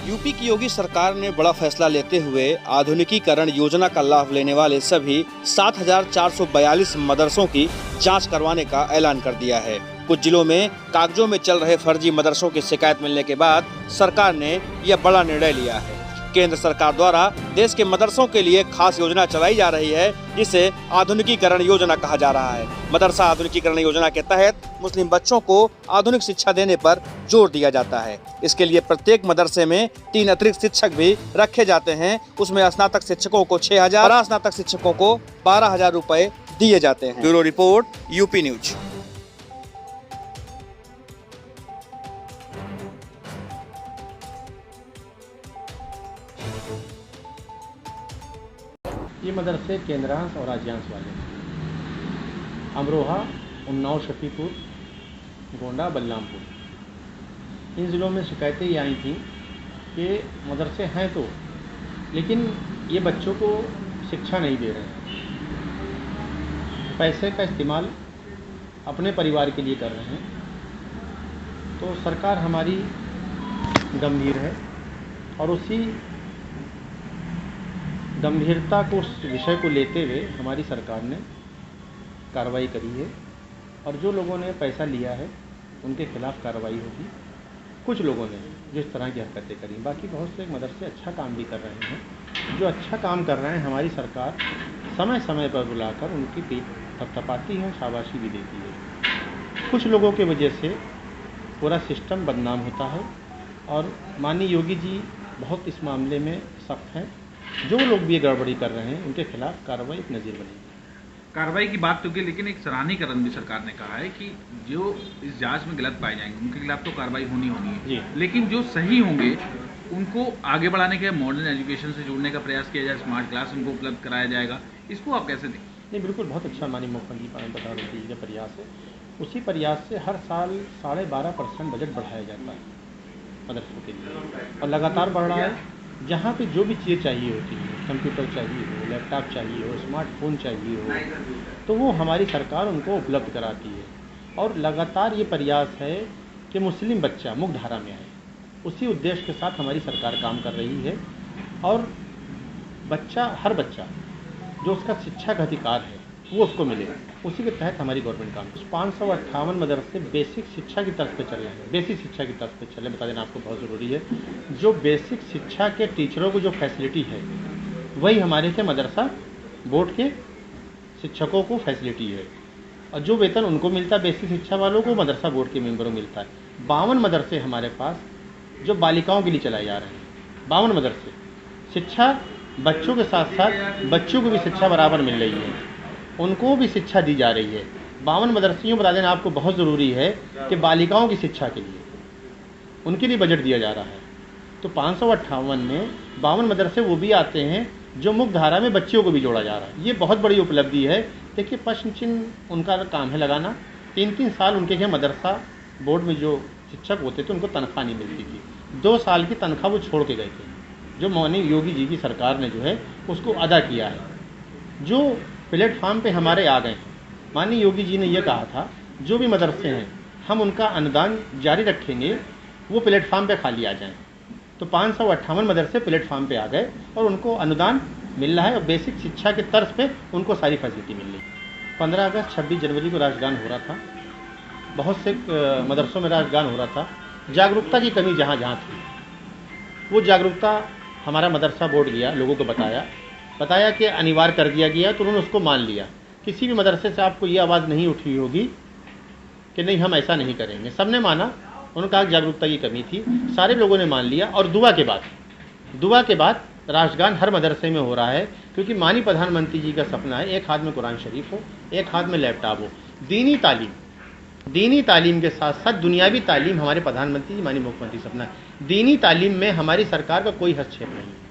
UP की योगी सरकार ने बड़ा फैसला लेते हुए आधुनिकीकरण योजना का लाभ लेने वाले सभी 7,442 मदरसों की जांच करवाने का ऐलान कर दिया है। कुछ जिलों में कागजों में चल रहे फर्जी मदरसों की शिकायत मिलने के बाद सरकार ने यह बड़ा निर्णय लिया है। केंद्र सरकार द्वारा देश के मदरसों के लिए खास योजना चलाई जा रही है, जिसे आधुनिकीकरण योजना कहा जा रहा है। मदरसा आधुनिकीकरण योजना के तहत मुस्लिम बच्चों को आधुनिक शिक्षा देने पर जोर दिया जाता है। इसके लिए प्रत्येक मदरसे में 3 अतिरिक्त शिक्षक भी रखे जाते हैं। उसमें स्नातक शिक्षकों को 6,000, स्नातक शिक्षकों को 12,000 रुपए दिए जाते हैं। Bureau report, UP news. ये मदरसे केंद्रांश और राज्यांश वाले अमरोहा, उन्नाव, शफीपुर, गोंडा, बलरामपुर, इन ज़िलों में शिकायतें ये आई थी कि मदरसे हैं तो, लेकिन ये बच्चों को शिक्षा नहीं दे रहे हैं, पैसे का इस्तेमाल अपने परिवार के लिए कर रहे हैं। तो सरकार हमारी गंभीर है और उसी गंभीरता को, उस विषय को लेते हुए हमारी सरकार ने कार्रवाई करी है और जो लोगों ने पैसा लिया है उनके खिलाफ कार्रवाई होगी। कुछ लोगों ने जिस तरह की हरकतें करी, बाकी बहुत से मदरसे अच्छा काम भी कर रहे हैं। जो अच्छा काम कर रहे हैं हमारी सरकार समय समय पर बुलाकर उनकी पीठ थपथपाती है, शाबाशी भी देती है। कुछ लोगों की वजह से पूरा सिस्टम बदनाम होता है और माननीय योगी जी बहुत इस मामले में सख्त हैं। जो लोग भी ये गड़बड़ी कर रहे हैं उनके खिलाफ कार्रवाई एक नज़ीर बनेगी। कार्रवाई की बात तो की, लेकिन एक सराहनीकरण भी सरकार ने कहा है कि जो इस जांच में गलत पाए जाएंगे उनके खिलाफ तो कार्रवाई होनी है, लेकिन जो सही होंगे उनको आगे बढ़ाने के मॉडर्न एजुकेशन से जोड़ने का प्रयास किया जाए, स्मार्ट क्लास उनको उपलब्ध कराया जाएगा। इसको आप कैसे देखें? नहीं, बिल्कुल बहुत अच्छा माननीय मुख्यमंत्री प्रधानमंत्री जी का प्रयास है। उसी प्रयास से हर साल 12.5% बजट बढ़ाया जाता है मदरसों के लिए और लगातार बढ़ रहा है। जहाँ पे जो भी चीज़ चाहिए होती है, कंप्यूटर चाहिए हो, लैपटॉप चाहिए हो, स्मार्टफोन चाहिए हो, तो वो हमारी सरकार उनको उपलब्ध कराती है। और लगातार ये प्रयास है कि मुस्लिम बच्चा मुख्यधारा में आए, उसी उद्देश्य के साथ हमारी सरकार काम कर रही है। और हर बच्चा जो उसका शिक्षा का अधिकार है वो उसको मिलेगा, उसी के तहत हमारी गवर्नमेंट काम। 558 मदरसे बेसिक शिक्षा की तरफ पे चल रहे हैं, बेसिक शिक्षा की तरफ पे चल रहे, बता देना आपको बहुत ज़रूरी है। जो बेसिक शिक्षा के टीचरों को जो फैसिलिटी है वही हमारे के मदरसा बोर्ड के शिक्षकों को फैसिलिटी है और जो वेतन उनको मिलता है बेसिक शिक्षा वालों को मदरसा बोर्ड के मेंबरों को मिलता है। 52 मदरसे हमारे पास जो बालिकाओं के लिए चलाए जा रहे हैं, 52 मदरसे। शिक्षा बच्चों के साथ साथ बच्चों को भी शिक्षा बराबर मिल रही है, उनको भी शिक्षा दी जा रही है। 52 मदरसियों बता देना आपको बहुत ज़रूरी है कि बालिकाओं की शिक्षा के लिए उनके लिए बजट दिया जा रहा है। तो 558 में 52 मदरसे वो भी आते हैं जो मुख्य धारा में बच्चियों को भी जोड़ा जा रहा है। ये बहुत बड़ी उपलब्धि है। देखिए, प्रश्न चिन्ह उनका काम है लगाना। 3-3 साल उनके यहाँ मदरसा बोर्ड में जो शिक्षक होते थे उनको तनख्वाह नहीं मिलती थी। 2 साल की तनख्वाह वो छोड़ के गए थे, जो माननीय योगी जी की सरकार ने जो है उसको अदा किया है। जो प्लेटफार्म पे हमारे आ गए, माननीय योगी जी ने यह कहा था जो भी मदरसे हैं हम उनका अनुदान जारी रखेंगे, वो प्लेटफार्म पे खाली आ जाएं। तो 558 मदरसे प्लेटफार्म पे आ गए और उनको अनुदान मिल रहा है और बेसिक शिक्षा के तर्ज पे उनको सारी फैसिलिटी मिल रही है। 15 अगस्त 26 जनवरी को राष्ट्रगान हो रहा था, बहुत से मदरसों में राष्ट्रगान हो रहा था। जागरूकता की कमी जहाँ जहाँ थी, वो जागरूकता हमारा मदरसा बोर्ड गया, लोगों को बताया कि अनिवार्य कर दिया गया, तो उन्होंने उसको मान लिया। किसी भी मदरसे से आपको ये आवाज़ नहीं उठी होगी कि नहीं हम ऐसा नहीं करेंगे, सबने माना। उन्होंने कहा जागरूकता की कमी थी, सारे लोगों ने मान लिया। और दुआ के बाद राष्ट्रगान हर मदरसे में हो रहा है, क्योंकि माननीय प्रधानमंत्री जी का सपना है एक हाथ में कुरान शरीफ हो, एक हाथ में लैपटॉप हो। दीनी तालीम के साथ साथ दुनियावी तालीम हमारे प्रधानमंत्री जी माननीय मुख्यमंत्री सपना है। दीनी तालीम में हमारी सरकार का कोई हस्तक्षेप नहीं है।